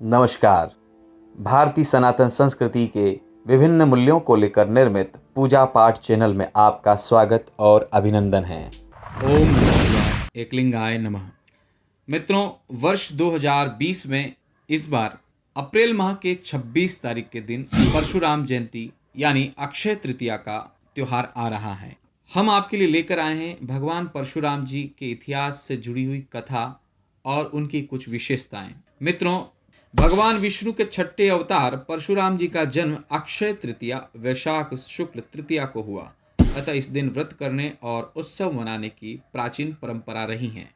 नमस्कार। भारतीय सनातन संस्कृति के विभिन्न मूल्यों को लेकर निर्मित पूजा पाठ चैनल में आपका स्वागत और अभिनंदन है। ओम नमः शिवाय, एकलिंगाय नमः। मित्रों, वर्ष 2020 में इस बार अप्रैल माह के 26 तारीख के दिन परशुराम जयंती यानी अक्षय तृतीया का त्यौहार आ रहा है। हम आपके लिए लेकर आए हैं भगवान परशुराम जी के इतिहास से जुड़ी हुई कथा और उनकी कुछ विशेषताएं। मित्रों, भगवान विष्णु के छठे अवतार परशुराम जी का जन्म अक्षय तृतीया वैशाख शुक्ल तृतीया को हुआ। अतः इस दिन व्रत करने और उत्सव मनाने की प्राचीन परंपरा रही है।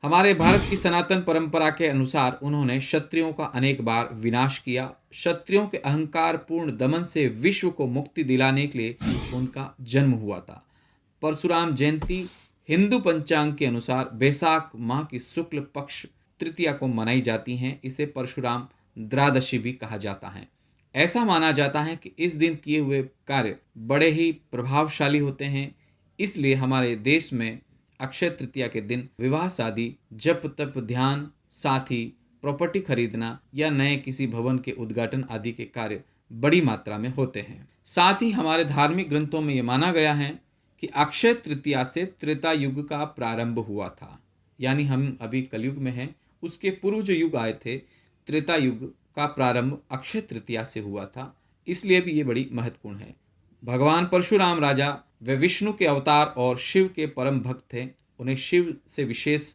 हमारे भारत की सनातन परंपरा के अनुसार उन्होंने क्षत्रियों का अनेक बार विनाश किया। क्षत्रियों के अहंकार पूर्ण दमन से विश्व को मुक्ति दिलाने के लिए उनका जन्म हुआ था। परशुराम जयंती हिंदू पंचांग के अनुसार वैशाख माह की शुक्ल पक्ष तृतीया को मनाई जाती हैं। इसे परशुराम द्वादशी भी कहा जाता है। ऐसा माना जाता है कि इस दिन किए हुए कार्य बड़े ही प्रभावशाली होते हैं। इसलिए हमारे देश में अक्षय तृतीया के दिन विवाह शादी, जप तप ध्यान, साथ ही प्रॉपर्टी खरीदना या नए किसी भवन के उद्घाटन आदि के कार्य बड़ी मात्रा में होते हैं। साथ ही हमारे धार्मिक ग्रंथों में ये माना गया है कि अक्षय तृतीया से त्रेता युग का प्रारंभ हुआ था। यानी हम अभी कलयुग में हैं, उसके पूर्व जो युग आए थे, त्रेता युग का प्रारंभ अक्षय तृतीया से हुआ था। इसलिए भी ये बड़ी महत्वपूर्ण है। भगवान परशुराम राजा वे विष्णु के अवतार और शिव के परम भक्त थे। उन्हें शिव से विशेष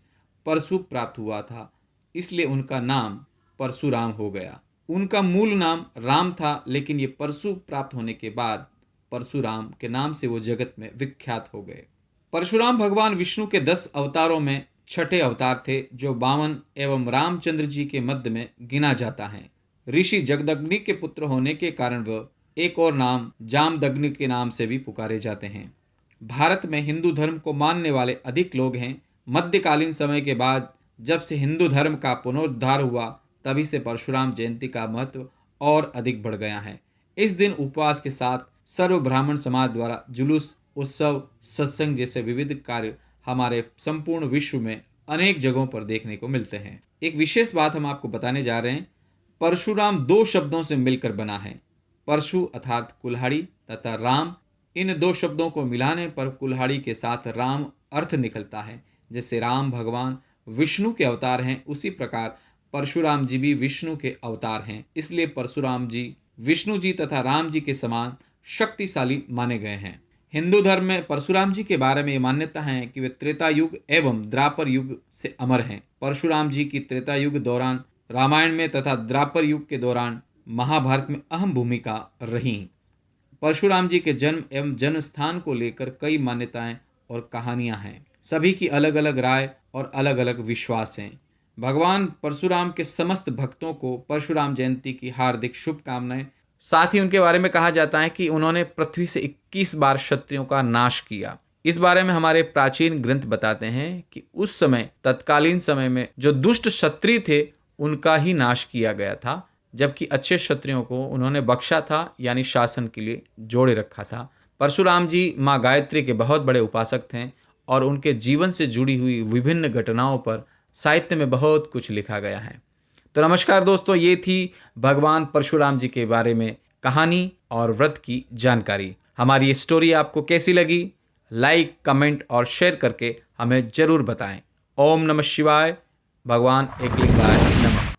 परशु प्राप्त हुआ था, इसलिए उनका नाम परशुराम हो गया। उनका मूल नाम राम था, लेकिन ये परशु प्राप्त होने के बाद परशुराम के नाम से वो जगत में विख्यात हो गए। परशुराम भगवान विष्णु के 10 अवतारों में छठे अवतार थे, जो वामन एवं रामचंद्र जी के मध्य में गिना जाता है। ऋषि जगदग्नि के पुत्र होने के कारण वह एक और नाम जामदग्नि के नाम से भी पुकारे जाते हैं। भारत में हिंदू धर्म को मानने वाले अधिक लोग हैं। मध्यकालीन समय के बाद जब से हिंदू धर्म का पुनरुद्धार हुआ, तभी से परशुराम जयंती का महत्व और अधिक बढ़ गया है। इस दिन उपवास के साथ सर्व ब्राह्मण समाज द्वारा जुलूस, उत्सव, सत्संग जैसे विविध कार्य हमारे संपूर्ण विश्व में अनेक जगहों पर देखने को मिलते हैं। एक विशेष बात हम आपको बताने जा रहे हैं। परशुराम 2 शब्दों से मिलकर बना है। परशु अर्थात कुल्हाड़ी तथा राम। इन 2 शब्दों को मिलाने पर कुल्हाड़ी के साथ राम अर्थ निकलता है। जैसे राम भगवान विष्णु के अवतार हैं, उसी प्रकार परशुराम जी भी विष्णु के अवतार हैं। इसलिए परशुराम जी विष्णु जी तथा राम जी के समान शक्तिशाली माने गए हैं। हिंदू धर्म में परशुराम जी के बारे में ये मान्यता है कि वे त्रेता युग एवं द्वापर युग से अमर हैं। परशुराम जी की त्रेता युग दौरान रामायण में तथा द्वापर युग के दौरान महाभारत में अहम भूमिका रही। परशुराम जी के जन्म एवं जन्म स्थान को लेकर कई मान्यताएं और कहानियां हैं। सभी की अलग अलग राय और अलग अलग विश्वास हैं। भगवान परशुराम के समस्त भक्तों को परशुराम जयंती की हार्दिक शुभकामनाएं। साथ ही उनके बारे में कहा जाता है कि उन्होंने पृथ्वी से 21 बार क्षत्रियों का नाश किया। इस बारे में हमारे प्राचीन ग्रंथ बताते हैं कि उस समय तत्कालीन समय में जो दुष्ट क्षत्रिय थे उनका ही नाश किया गया था, जबकि अच्छे क्षत्रियों को उन्होंने बख्शा था, यानी शासन के लिए जोड़े रखा था। परशुराम जी माँ गायत्री के बहुत बड़े उपासक थे और उनके जीवन से जुड़ी हुई विभिन्न घटनाओं पर साहित्य में बहुत कुछ लिखा गया है। तो नमस्कार दोस्तों, ये थी भगवान परशुराम जी के बारे में कहानी और व्रत की जानकारी। हमारी ये स्टोरी आपको कैसी लगी? लाइक, कमेंट और शेयर करके हमें जरूर बताएं। ओम नमः शिवाय। भगवान एकलिंगाय नमः।